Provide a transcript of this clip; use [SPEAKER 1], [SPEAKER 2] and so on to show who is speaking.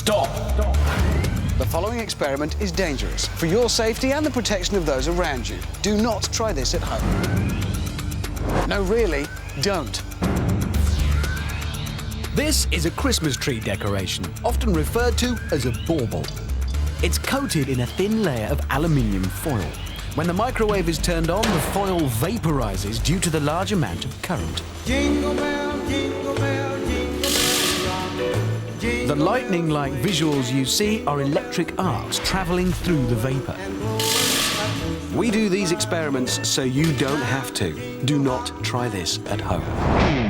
[SPEAKER 1] Stop!
[SPEAKER 2] The following experiment is dangerous for your safety and the protection of those around you. Do not try this at home. No, really, don't.
[SPEAKER 1] This is a Christmas tree decoration, often referred to as a bauble. It's coated in a thin layer of aluminium foil. When the microwave is turned on, the foil vaporizes due to the large amount of current.
[SPEAKER 3] Jingle bell, jingle bell, jingle bell, jingle
[SPEAKER 1] The lightning-like visuals you see are electric arcs traveling through the vapor.
[SPEAKER 4] We do these experiments so you don't have to. Do not try this at home.